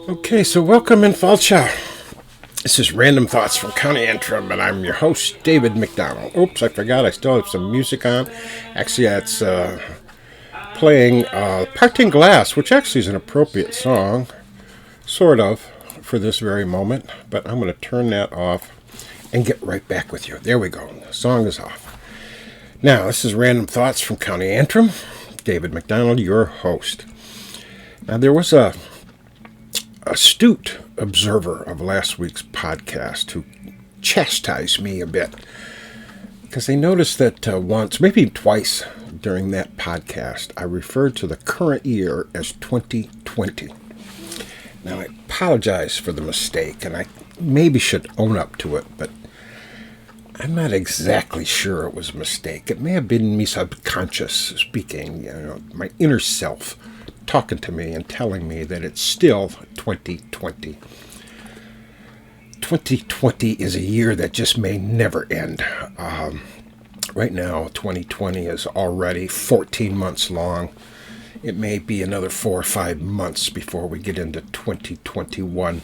Okay, so welcome in Falcha. This is Random Thoughts from County Antrim, and I'm your host, David McDonnell. Oops, I forgot I still have some music on. Actually, it's playing Parting Glass, which actually is an appropriate song, sort of, for this very moment. But I'm going to turn that off and get right back with you. There we go. The song is off. Now, this is Random Thoughts from County Antrim. David McDonnell, your host. Now, there was a astute observer of last week's podcast who chastised me a bit because they noticed that once, maybe twice during that podcast, I referred to the current year as 2020. Now, I apologize for the mistake, and I maybe should own up to it, but I'm not exactly sure it was a mistake. It may have been me subconscious speaking, my inner self talking to me and telling me that it's still 2020. 2020 is a year that just may never end. Right now, 2020 is already 14 months long. It may be another 4 or 5 months before we get into 2021.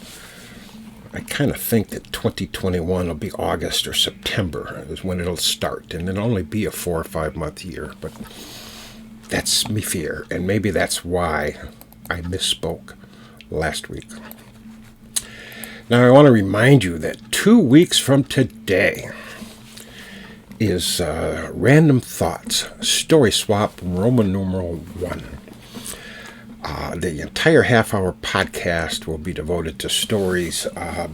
I kind of think that 2021 will be August or September is when it'll start, and it'll only be a 4 or 5 month year, but that's me fear, and maybe that's why I misspoke last week. Now, I want to remind you that 2 weeks from today is Random Thoughts, Story Swap, Roman numeral 1. The entire half-hour podcast will be devoted to stories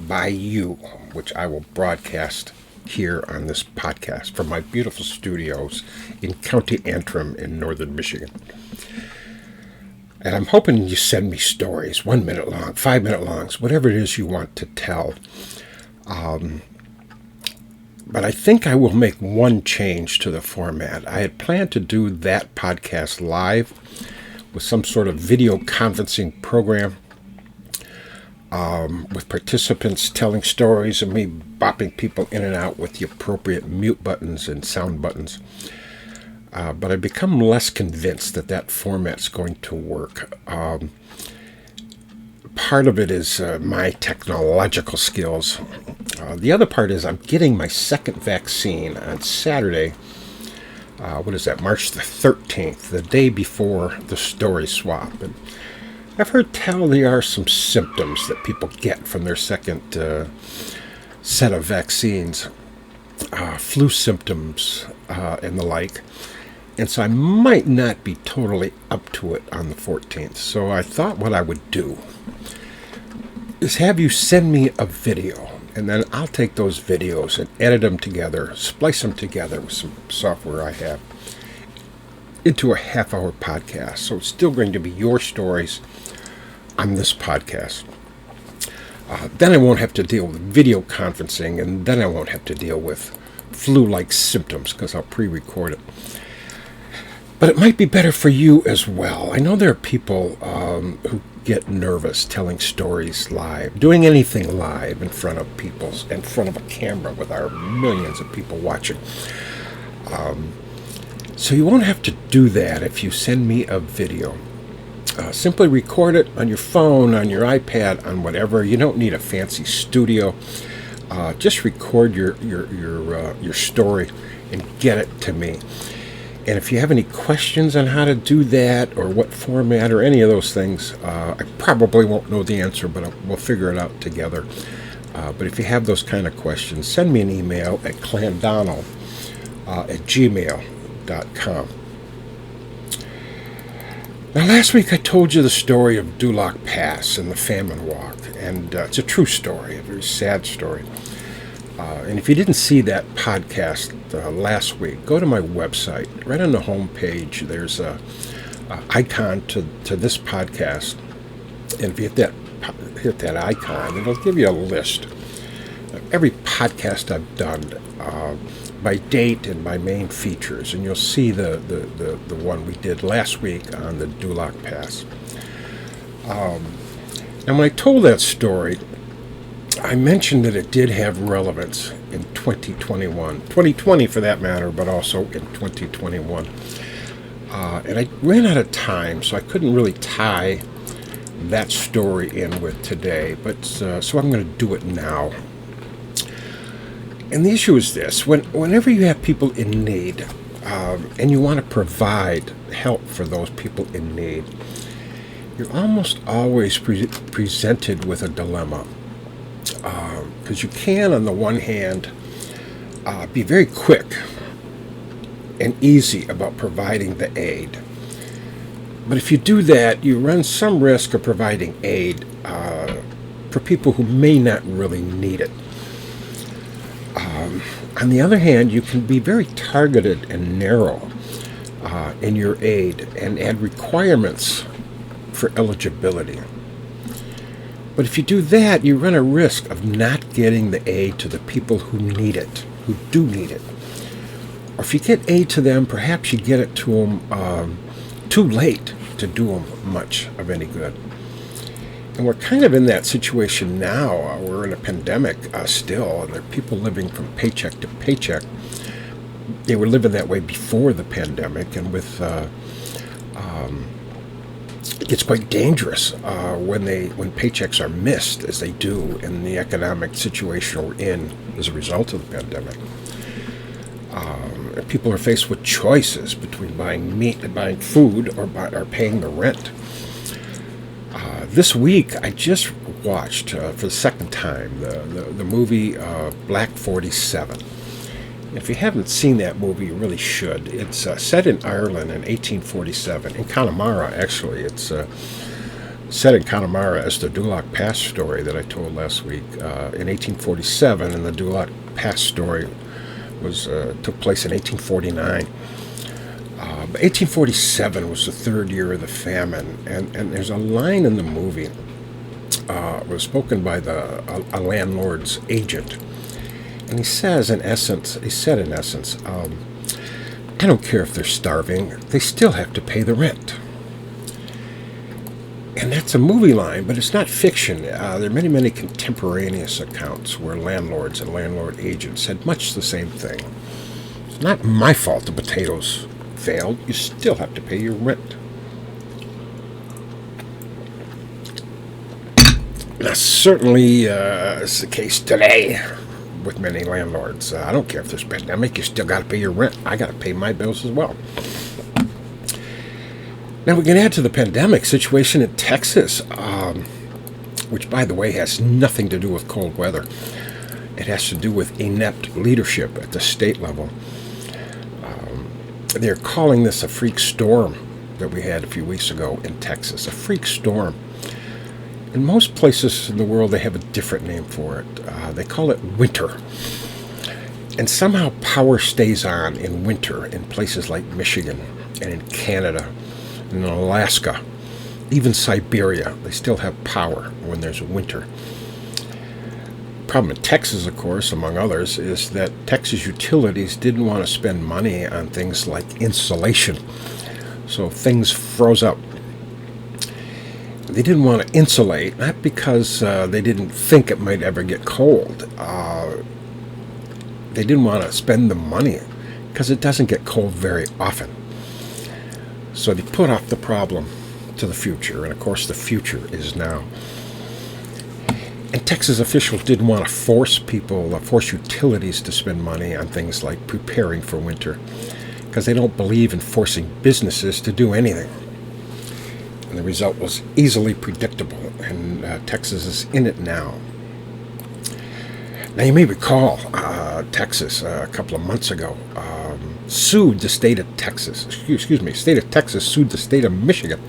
by you, which I will broadcast here on this podcast from my beautiful studios in County Antrim in northern Michigan. And I'm hoping you send me stories, 1 minute long, 5 minute longs, whatever it is you want to tell. But I think I will make one change to the format. I had planned to do that podcast live with some sort of video conferencing program with participants telling stories and me bopping people in and out with the appropriate mute buttons and sound buttons. But I've become less convinced that that format's going to work. Part of it is my technological skills. The other part is I'm getting my second vaccine on Saturday. March the 13th, the day before the story swap. And I've heard tell there are some symptoms that people get from their second set of vaccines, flu symptoms and the like. And so I might not be totally up to it on the 14th. So I thought what I would do is have you send me a video, and then I'll take those videos and edit them together, splice them together with some software I have into a half-hour podcast. So it's still going to be your stories on this podcast. Then I won't have to deal with video conferencing, and then I won't have to deal with flu-like symptoms because I'll pre-record it. But it might be better for you as well. I know there are people who get nervous telling stories live, doing anything live in front of people, in front of a camera with our millions of people watching. So you won't have to do that if you send me a video. Simply record it on your phone, on your iPad, on whatever. You don't need a fancy studio. Just record your story and get it to me. And if you have any questions on how to do that or what format or any of those things, I probably won't know the answer, but we'll figure it out together. But if you have those kind of questions, send me an email at clandonald@gmail.com. Now, last week I told you the story of Duloc Pass and the Famine Walk, and it's a true story, a very sad story. And if you didn't see that podcast last week, go to my website. Right on the home page, there's a icon to this podcast. And if you hit that icon, it'll give you a list of every podcast I've done by date and by main features. And you'll see the one we did last week on the Duloc Pass. And when I told that story, I mentioned that it did have relevance in 2021, 2020 for that matter, but also in 2021. And I ran out of time, so I couldn't really tie that story in with today, but so I'm going to do it now. And the issue is this: whenever you have people in need, and you want to provide help for those people in need, you're almost always presented with a dilemma. Because you can, on the one hand, be very quick and easy about providing the aid. But if you do that, you run some risk of providing aid for people who may not really need it. On the other hand, you can be very targeted and narrow in your aid and add requirements for eligibility. But if you do that, you run a risk of not getting the aid to the people who need it, who do need it. Or if you get aid to them, perhaps you get it to them too late to do them much of any good. And we're kind of in that situation now. We're in a pandemic still, and there are people living from paycheck to paycheck. They were living that way before the pandemic, and with it gets quite dangerous when paychecks are missed, as they do in the economic situation we're in as a result of the pandemic. People are faced with choices between buying meat and buying food, or paying the rent. This week, I just watched for the second time the movie Black 47. If you haven't seen that movie, you really should. It's set in Ireland in 1847, in Connemara, actually. It's set in Connemara as the Duloc Pass story that I told last week in 1847, and the Duloc Pass story took place in 1849. But 1847 was the third year of the famine, and there's a line in the movie was spoken by a landlord's agent, and he said in essence, I don't care if they're starving, they still have to pay the rent. And that's a movie line, but it's not fiction. There are many, many contemporaneous accounts where landlords and landlord agents said much the same thing. It's not my fault the potatoes failed. You still have to pay your rent. That's certainly is the case today with many landlords. I don't care if there's a pandemic, you still got to pay your rent. I got to pay my bills as well. Now we can add to the pandemic situation in Texas, which, by the way, has nothing to do with cold weather. It has to do with inept leadership at the state level. They're calling this a freak storm that we had a few weeks ago in Texas, a freak storm. In most places in the world, they have a different name for it. They call it winter. And somehow power stays on in winter in places like Michigan and in Canada and in Alaska, even Siberia. They still have power when there's winter. Problem in Texas, of course, among others, is that Texas utilities didn't want to spend money on things like insulation. So things froze up. They didn't want to insulate, not because they didn't think it might ever get cold. They didn't want to spend the money because it doesn't get cold very often. So they put off the problem to the future, and of course the future is now. And Texas officials didn't want to force utilities to spend money on things like preparing for winter, because they don't believe in forcing businesses to do anything. And the result was easily predictable, and Texas is in it now. Now you may recall Texas a couple of months ago sued the state of Texas. State of Texas sued the state of Michigan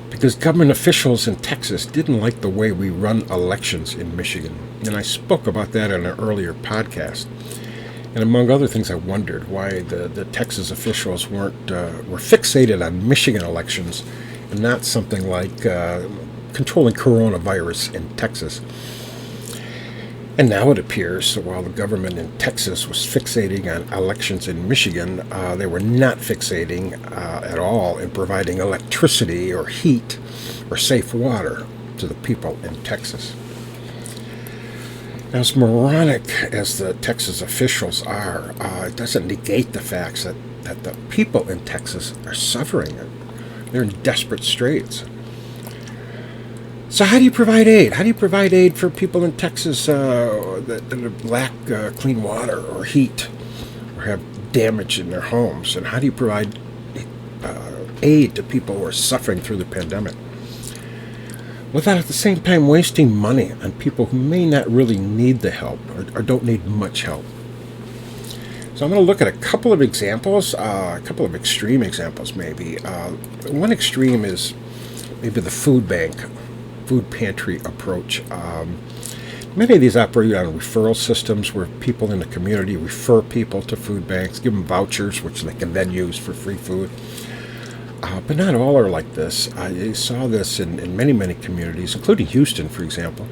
because government officials in Texas didn't like the way we run elections in Michigan. And I spoke about that in an earlier podcast. And among other things, I wondered why the Texas officials were fixated on Michigan elections and not something like controlling coronavirus in Texas. And now it appears that while the government in Texas was fixating on elections in Michigan, they were not fixating at all in providing electricity or heat or safe water to the people in Texas. Now, as moronic as the Texas officials are, it doesn't negate the fact that the people in Texas are suffering. They're in desperate straits. So how do you provide aid? How do you provide aid for people in Texas that lack clean water or heat or have damage in their homes? And how do you provide aid to people who are suffering through the pandemic without at the same time wasting money on people who may not really need the help or don't need much help? So I'm going to look at a couple of examples, a couple of extreme examples maybe. One extreme is maybe the food pantry approach. Many of these operate on referral systems where people in the community refer people to food banks, give them vouchers, which they can then use for free food. But not all are like this. I saw this in many, many communities, including Houston, for example,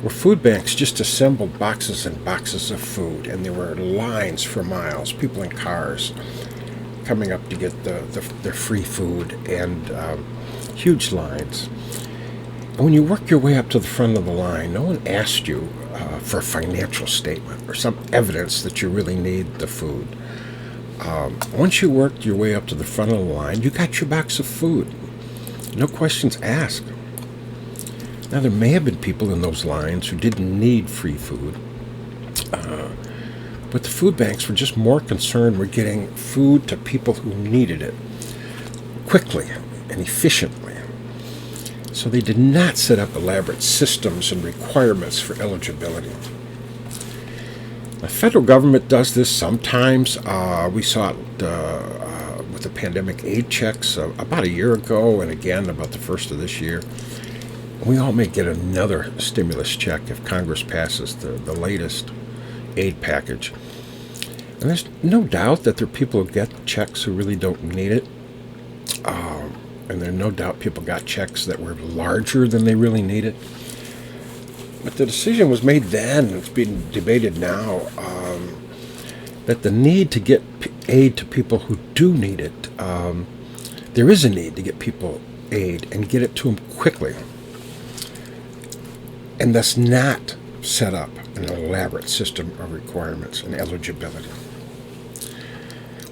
where food banks just assembled boxes and boxes of food, and there were lines for miles, people in cars coming up to get their free food, and huge lines. And when you work your way up to the front of the line, no one asked you for a financial statement or some evidence that you really need the food. Once you worked your way up to the front of the line, you got your box of food. No questions asked. Now, there may have been people in those lines who didn't need free food, but the food banks were just more concerned with getting food to people who needed it quickly and efficiently. So they did not set up elaborate systems and requirements for eligibility. The federal government does this sometimes. We saw it with the pandemic aid checks about a year ago, and again about the first of this year. We all may get another stimulus check if Congress passes the latest aid package. And there's no doubt that there are people who get checks who really don't need it. And there's no doubt people got checks that were larger than they really needed. But the decision was made then, it's being debated now, that the need to get aid to people who do need it, there is a need to get people aid and get it to them quickly, and thus not set up an elaborate system of requirements and eligibility.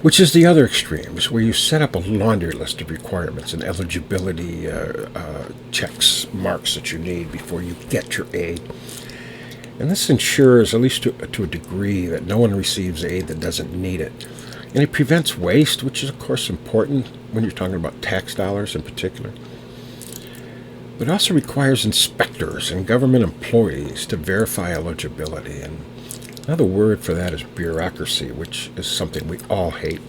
Which is the other extreme, is where you set up a laundry list of requirements and eligibility checks, marks that you need before you get your aid. And this ensures, at least to a degree, that no one receives aid that doesn't need it. And it prevents waste, which is, of course, important when you're talking about tax dollars in particular. But it also requires inspectors and government employees to verify eligibility. And another word for that is bureaucracy, which is something we all hate.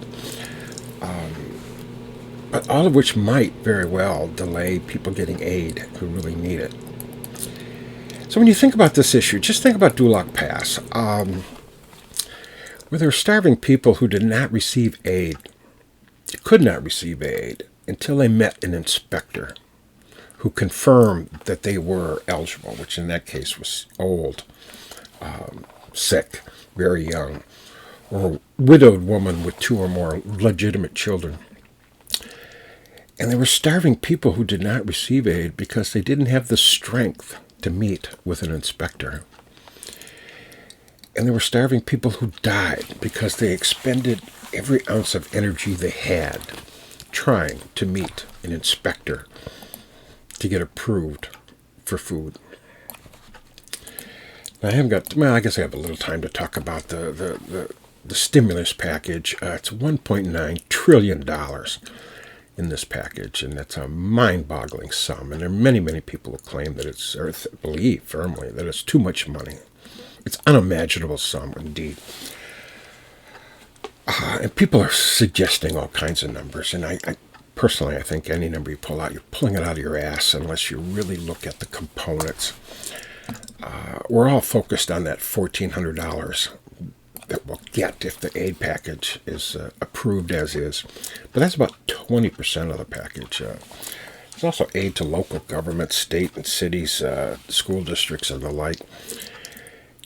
But all of which might very well delay people getting aid who really need it. So when you think about this issue, just think about Duloc Pass, where there were starving people who did not receive aid, could not receive aid, until they met an inspector who confirmed that they were eligible, which in that case was old, sick, very young, or a widowed woman with 2 or more legitimate children. And there were starving people who did not receive aid because they didn't have the strength to meet with an inspector. And there were starving people who died because they expended every ounce of energy they had trying to meet an inspector to get approved for food. Now, I guess I have a little time to talk about the stimulus package. It's $1.9 trillion in this package, and that's a mind-boggling sum. And there are many, many people who claim that believe firmly that it's too much money. It's an unimaginable sum, indeed. And people are suggesting all kinds of numbers, and I personally, I think any number you pull out, you're pulling it out of your ass unless you really look at the components. We're all focused on that $1,400 that we'll get if the aid package is approved as is. But that's about 20% of the package. There's also aid to local governments, state and cities, school districts, and the like,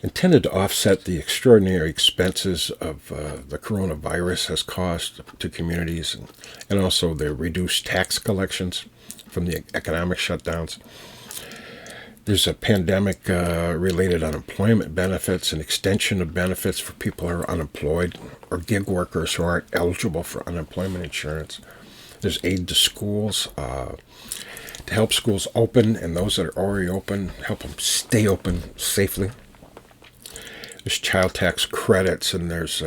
intended to offset the extraordinary expenses of the coronavirus has caused to communities, and also the reduced tax collections from the economic shutdowns. There's a pandemic-related unemployment benefits, an extension of benefits for people who are unemployed or gig workers who aren't eligible for unemployment insurance. There's aid to schools, to help schools open, and those that are already open, help them stay open safely. There's child tax credits, and there's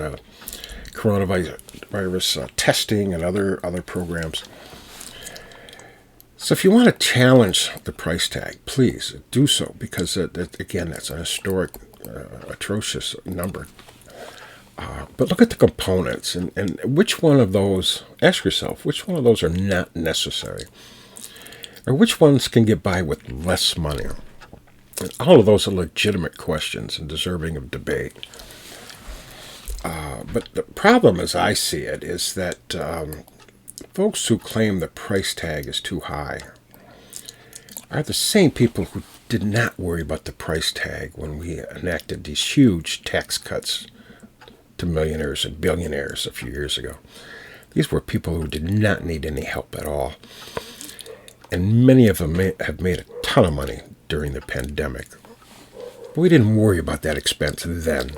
coronavirus testing and other programs. So if you want to challenge the price tag, please do so, because, again, that's a historic, atrocious number. But look at the components, and which one of those, ask yourself, which one of those are not necessary? Or which ones can get by with less money? And all of those are legitimate questions and deserving of debate. But the problem, as I see it, is that folks who claim the price tag is too high are the same people who did not worry about the price tag when we enacted these huge tax cuts to millionaires and billionaires a few years ago. These were people who did not need any help at all. And many of them have made a ton of money during the pandemic. But we didn't worry about that expense then.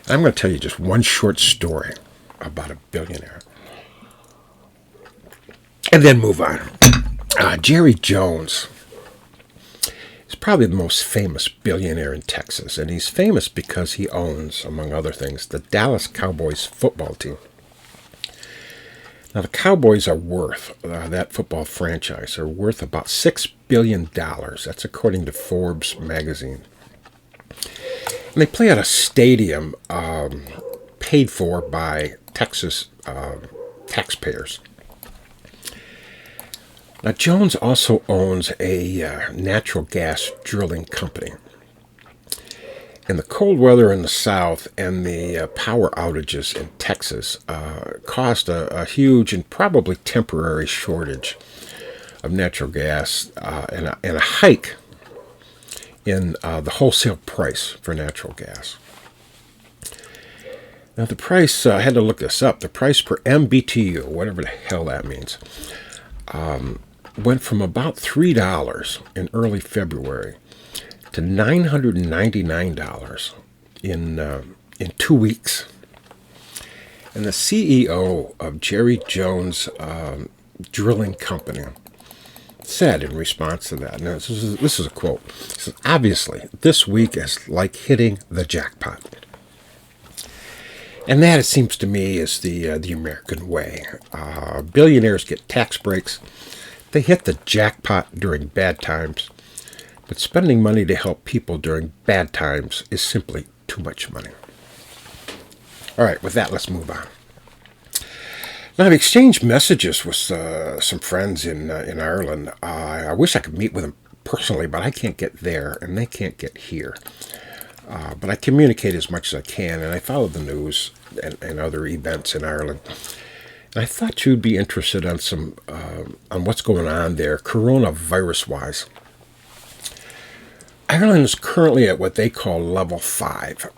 And I'm going to tell you just one short story about a billionaire, and then move on. Jerry Jones is probably the most famous billionaire in Texas, and he's famous because he owns, among other things, the Dallas Cowboys football team. Now, the Cowboys are worth, that football franchise, are worth about $6 billion. That's according to Forbes magazine. And they play at a stadium paid for by Texas taxpayers. Now, Jones also owns a natural gas drilling company. And the cold weather in the South and the power outages in Texas caused a huge and probably temporary shortage of natural gas and a hike in the wholesale price for natural gas. Now, the price, I had to look this up, the price per MBTU, whatever the hell that means, went from about $3 in early February to $999 in 2 weeks. And the CEO of Jerry Jones Drilling Company said in response to that, now this is a quote, he says, "Obviously, this week is like hitting the jackpot." And that, it seems to me, is the American way. Billionaires get tax breaks. They hit the jackpot during bad times. But spending money to help people during bad times is simply too much money. All right, with that, let's move on. Now, I've exchanged messages with some friends in Ireland. I wish I could meet with them personally, but I can't get there, and they can't get here. But I communicate as much as I can, and I follow the news and other events in Ireland. And I thought you'd be interested on on what's going on there, coronavirus-wise. Ireland is currently at what they call level 5.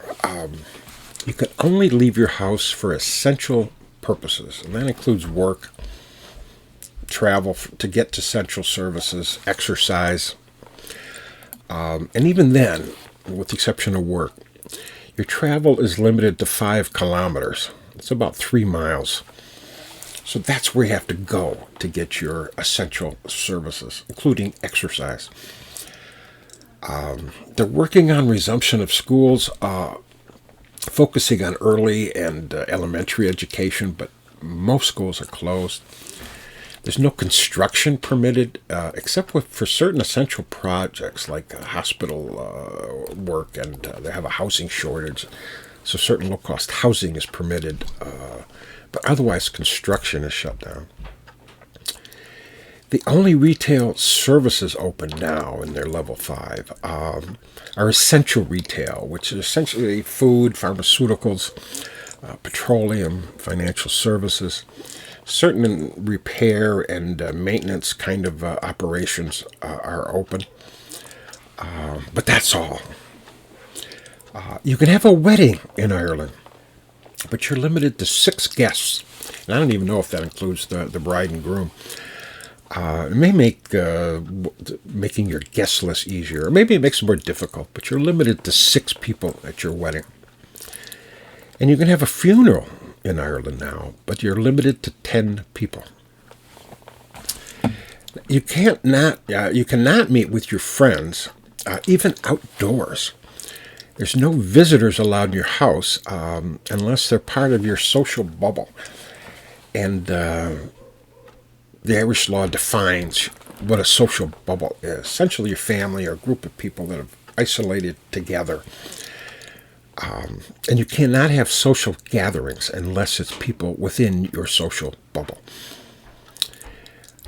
You can only leave your house for essential purposes, and that includes work, travel to get to essential services, exercise, and even then, with the exception of work, your travel is limited to 5 kilometers. It's about 3 miles. So that's where you have to go to get your essential services, including exercise. They're working on resumption of schools, focusing on early and elementary education, but most schools are closed. There's no construction permitted, except for certain essential projects like hospital work, and they have a housing shortage, so certain low-cost housing is permitted, but otherwise construction is shut down. The only retail services open now in their level 5 are essential retail, which is essentially food, pharmaceuticals, petroleum, financial services. Certain repair and maintenance kind of operations are open, but that's all. You can have a wedding in Ireland, but you're limited to 6 guests. And I don't even know if that includes the bride and groom. It may make making your guest list easier, or maybe it makes it more difficult, but you're limited to 6 people at your wedding. And you can have a funeral in Ireland now, but you're limited to 10 people. You cannot meet with your friends, even outdoors. There's no visitors allowed in your house unless they're part of your social bubble. And the Irish law defines what a social bubble is. Essentially, your family or a group of people that have isolated together. And you cannot have social gatherings unless it's people within your social bubble.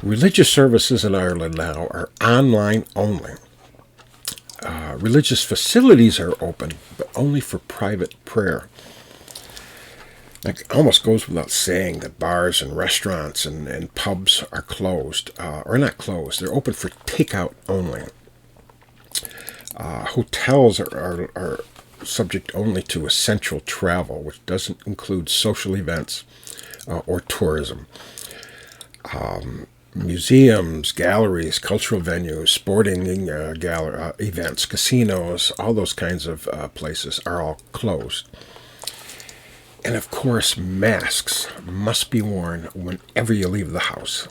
Religious services in Ireland now are online only. Religious facilities are open, but only for private prayer. It almost goes without saying that bars and restaurants and pubs are closed, or not closed, they're open for takeout only. Hotels are subject only to essential travel, which doesn't include social events or tourism. Museums, galleries, cultural venues, sporting events, casinos, all those kinds of places are all closed. And of course, masks must be worn whenever you leave the house.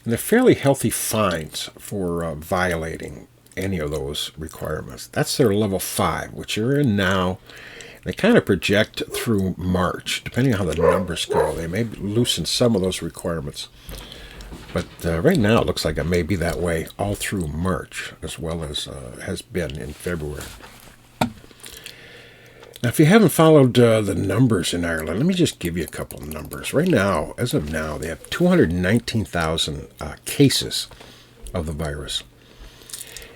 And they're fairly healthy fines for violating any of those requirements. That's their level 5, which you're in now. They kind of project through March. Depending on how the numbers go, they may loosen some of those requirements. But right now, it looks like it may be that way all through March, as well as has been in February. Now, if you haven't followed the numbers in Ireland, let me just give you a couple of numbers. Right now, as of now, they have 219,000 cases of the virus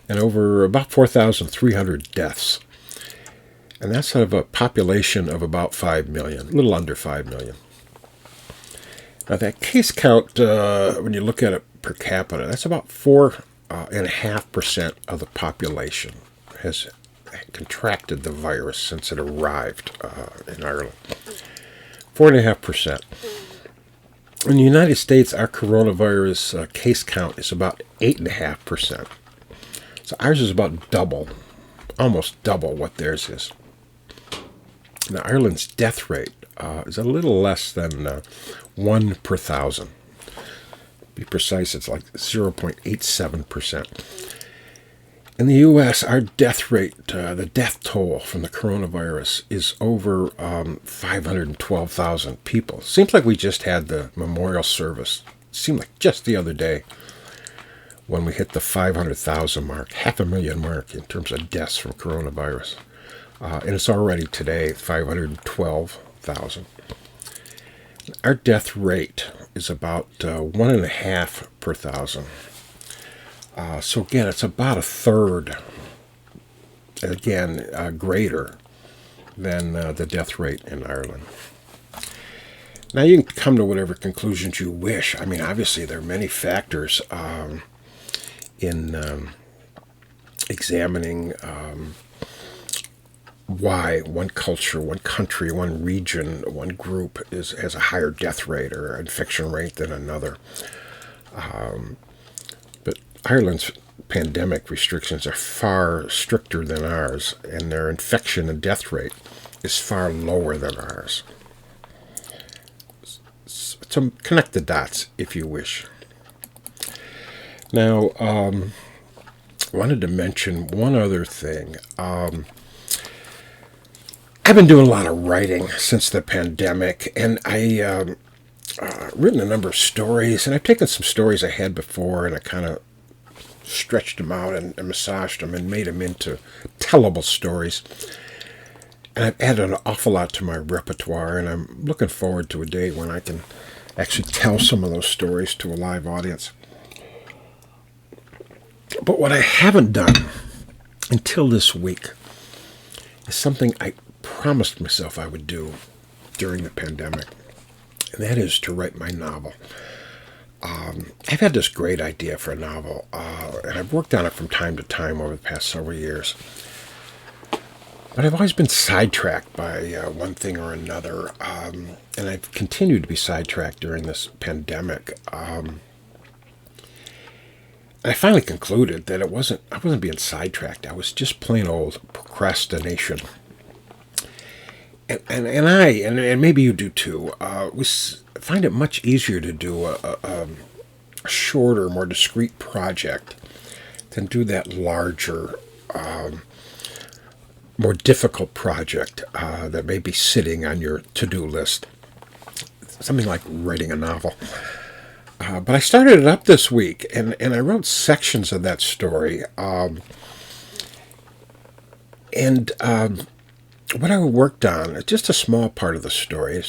and over about 4,300 deaths. And that's out of a population of about 5 million, a little under 5 million. Now, that case count, when you look at it per capita, that's about 4.5% of the population has contracted the virus since it arrived in Ireland. 4.5%. In the United States, our coronavirus case count is about 8.5%. So ours is about double, almost double what theirs is. Now, Ireland's death rate is a little less than 1 per thousand. To be precise, it's like 0.87%. In the U.S., our death rate, the death toll from the coronavirus, is over 512,000 people. Seems like we just had the memorial service. It seemed like just the other day when we hit the 500,000 mark, 500,000 mark in terms of deaths from coronavirus. And it's already today 512,000. Our death rate is about 1.5 per thousand. So again, it's about a third, again, greater than the death rate in Ireland. Now, you can come to whatever conclusions you wish. I mean, obviously, there are many factors in examining why one culture, one country, one region, one group has a higher death rate or infection rate than another. But Ireland's pandemic restrictions are far stricter than ours, and their infection and death rate is far lower than ours. So connect the dots, if you wish. Now, I wanted to mention one other thing. I've been doing a lot of writing since the pandemic, and I written a number of stories, and I've taken some stories I had before, and I kind of stretched them out and massaged them and made them into tellable stories. And I've added an awful lot to my repertoire, and I'm looking forward to a day when I can actually tell some of those stories to a live audience. But what I haven't done until this week is something I promised myself I would do during the pandemic, and that is to write my novel. I've had this great idea for a novel, and I've worked on it from time to time over the past several years. But I've always been sidetracked by one thing or another, and I've continued to be sidetracked during this pandemic. I finally concluded that I wasn't being sidetracked. I was just plain old procrastination. And maybe you do too, find it much easier to do a a shorter, more discrete project than do that larger, more difficult project that may be sitting on your to-do list. Something like writing a novel. But I started it up this week, and I wrote sections of that story. What I worked on, just a small part of the story.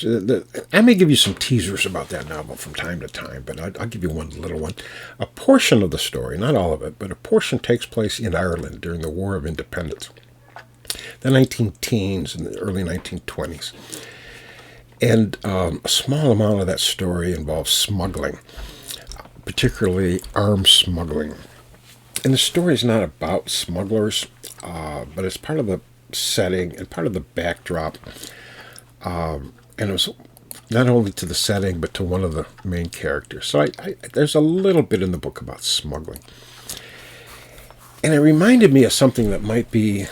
I may give you some teasers about that novel from time to time, but I'll give you one little one. A portion of the story, not all of it, but a portion takes place in Ireland during the War of Independence, the 19-teens and the early 1920s. And a small amount of that story involves smuggling, particularly arms smuggling. And the story is not about smugglers, but it's part of the setting and part of the backdrop. And it was not only to the setting, but to one of the main characters. So there's a little bit in the book about smuggling. And it reminded me of something that might be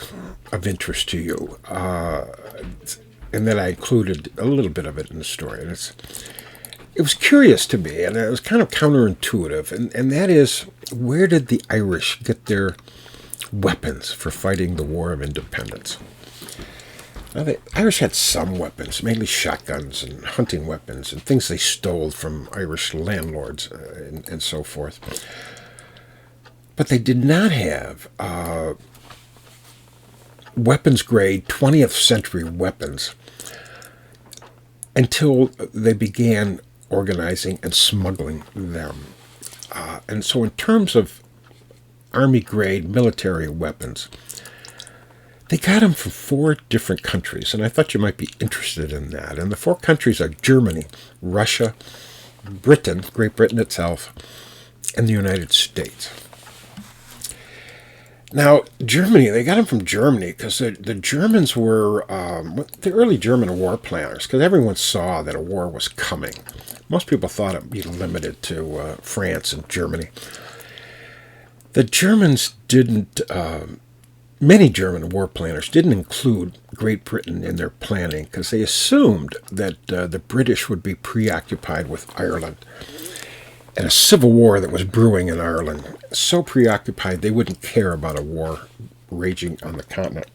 of interest to you. And then I included a little bit of it in the story. And it was curious to me, and it was kind of counterintuitive. And that is, where did the Irish get their weapons for fighting the War of Independence? Now, the Irish had some weapons, mainly shotguns and hunting weapons and things they stole from Irish landlords and so forth. But they did not have weapons-grade 20th century weapons until they began organizing and smuggling them. And so in terms of Army-grade military weapons, they got them from 4 different countries, and I thought you might be interested in that. And the 4 countries are Germany, Russia, Britain, Great Britain itself, and the United States. Now, Germany, they got them from Germany because the Germans were the early German war planners, because everyone saw that a war was coming. Most people thought it would be limited to France and Germany. The Germans didn't, many German war planners didn't include Great Britain in their planning because they assumed that the British would be preoccupied with Ireland and a civil war that was brewing in Ireland. So preoccupied they wouldn't care about a war raging on the continent.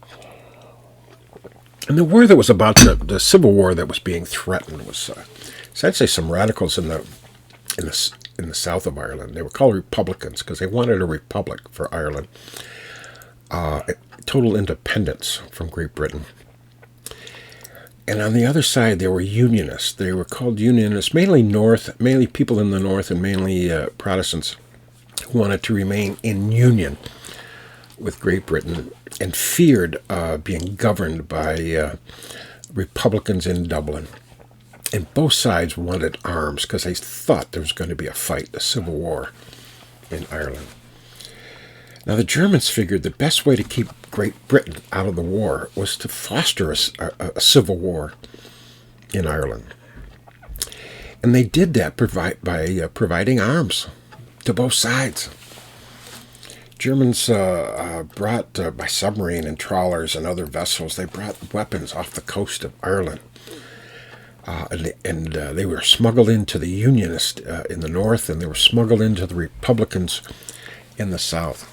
And the war that was about the civil war that was being threatened was, I'd say, some radicals in the south of Ireland. They were called Republicans because they wanted a republic for Ireland, total independence from Great Britain. And on the other side, there were Unionists. They were called Unionists, mainly people in the north, and mainly Protestants who wanted to remain in union with Great Britain and feared being governed by Republicans in Dublin. And both sides wanted arms because they thought there was going to be a fight, a civil war in Ireland. Now, the Germans figured the best way to keep Great Britain out of the war was to foster a civil war in Ireland. And they did that by providing arms to both sides. Germans brought, by submarine and trawlers and other vessels, they brought weapons off the coast of Ireland. And they were smuggled into the Unionists in the north, and they were smuggled into the Republicans in the south.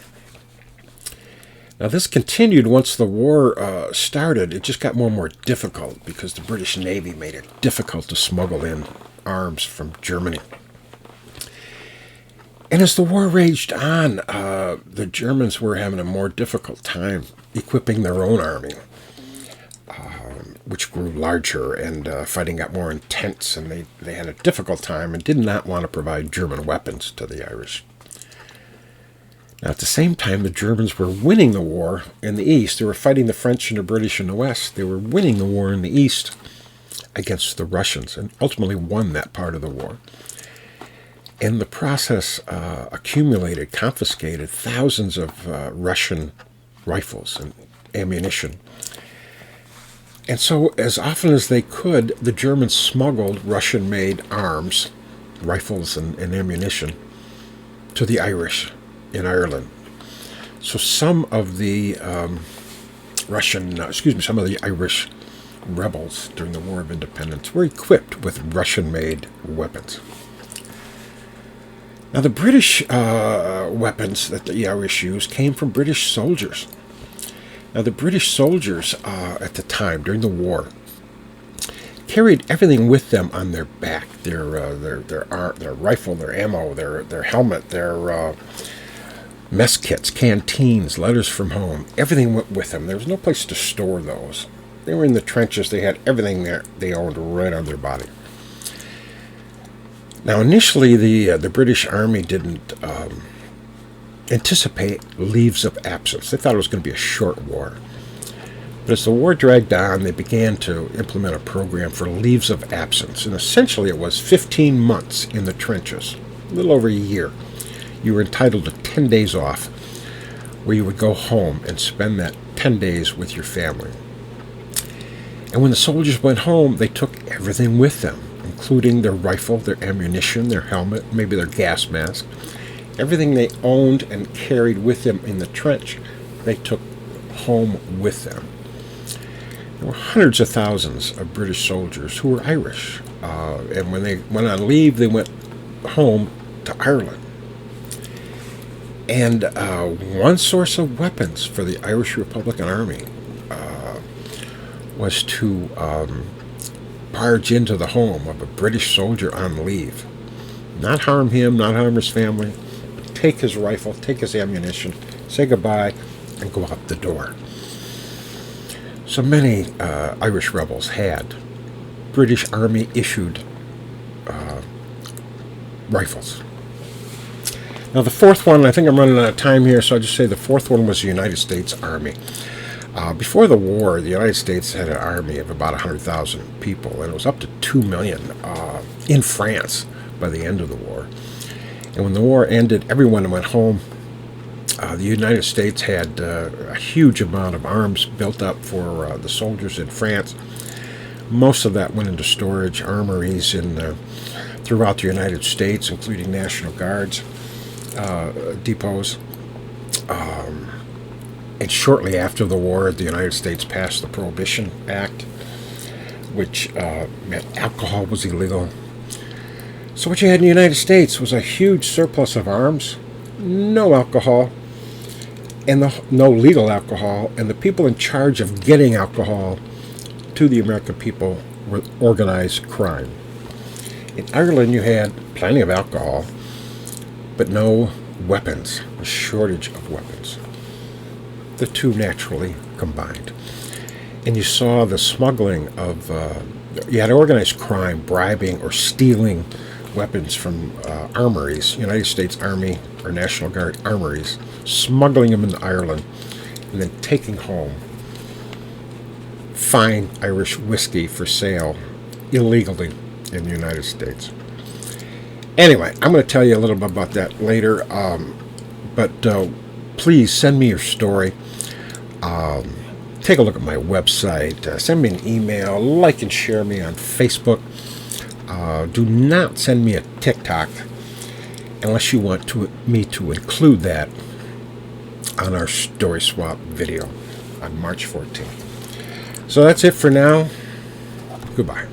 Now, this continued once the war started. It just got more and more difficult because the British Navy made it difficult to smuggle in arms from Germany. And as the war raged on, the Germans were having a more difficult time equipping their own army, which grew larger, and fighting got more intense, and they had a difficult time and did not want to provide German weapons to the Irish. Now, at the same time, the Germans were winning the war in the east. They were fighting the French and the British in the west. They were winning the war in the east against the Russians, and ultimately won that part of the war. In the process, confiscated thousands of Russian rifles and ammunition. And so, as often as they could, the Germans smuggled Russian-made arms, rifles and ammunition, to the Irish in Ireland. So some of the some of the Irish rebels during the War of Independence were equipped with Russian-made weapons. Now, the British weapons that the Irish used came from British soldiers. Now, the British soldiers at the time, during the war, carried everything with them on their back: their rifle, their ammo, their helmet, their mess kits, canteens, letters from home. Everything went with them. There was no place to store those. They were in the trenches. They had everything there they owned right on their body. Now, initially, the British Army didn't anticipate leaves of absence. They thought it was going to be a short war. But as the war dragged on, they began to implement a program for leaves of absence. And essentially, it was 15 months in the trenches, a little over a year. You were entitled to 10 days off, where you would go home and spend that 10 days with your family. And when the soldiers went home, they took everything with them, including their rifle, their ammunition, their helmet, maybe their gas mask. Everything they owned and carried with them in the trench, they took home with them. There were hundreds of thousands of British soldiers who were Irish. And when they went on leave, they went home to Ireland. And one source of weapons for the Irish Republican Army was to barge into the home of a British soldier on leave. Not harm him, not harm his family. Take his rifle, take his ammunition, say goodbye, and go out the door. So many Irish rebels had British Army issued rifles. Now, the fourth one, I think I'm running out of time here, so I'll just say the fourth one was the United States Army. Before the war, the United States had an army of about 100,000 people, and it was up to 2 million in France by the end of the war. And when the war ended, everyone went home. The United States had a huge amount of arms built up for the soldiers in France. Most of that went into storage armories throughout the United States, including National Guards depots. And shortly after the war, the United States passed the Prohibition Act, which meant alcohol was illegal. So what you had in the United States was a huge surplus of arms, no alcohol, and no legal alcohol, and the people in charge of getting alcohol to the American people were organized crime. In Ireland, you had plenty of alcohol, but no weapons, a shortage of weapons. The two naturally combined. And you saw the smuggling of, you had organized crime, bribing or stealing weapons from armories, United States Army or National Guard armories, smuggling them into Ireland, and then taking home fine Irish whiskey for sale illegally in the United States. Anyway, I'm going to tell you a little bit about that later, but please send me your story. Take a look at my website. Send me an email. Like and share me on Facebook. Do not send me a TikTok unless you want me to include that on our Story Swap video on March 14th. So that's it for now. Goodbye.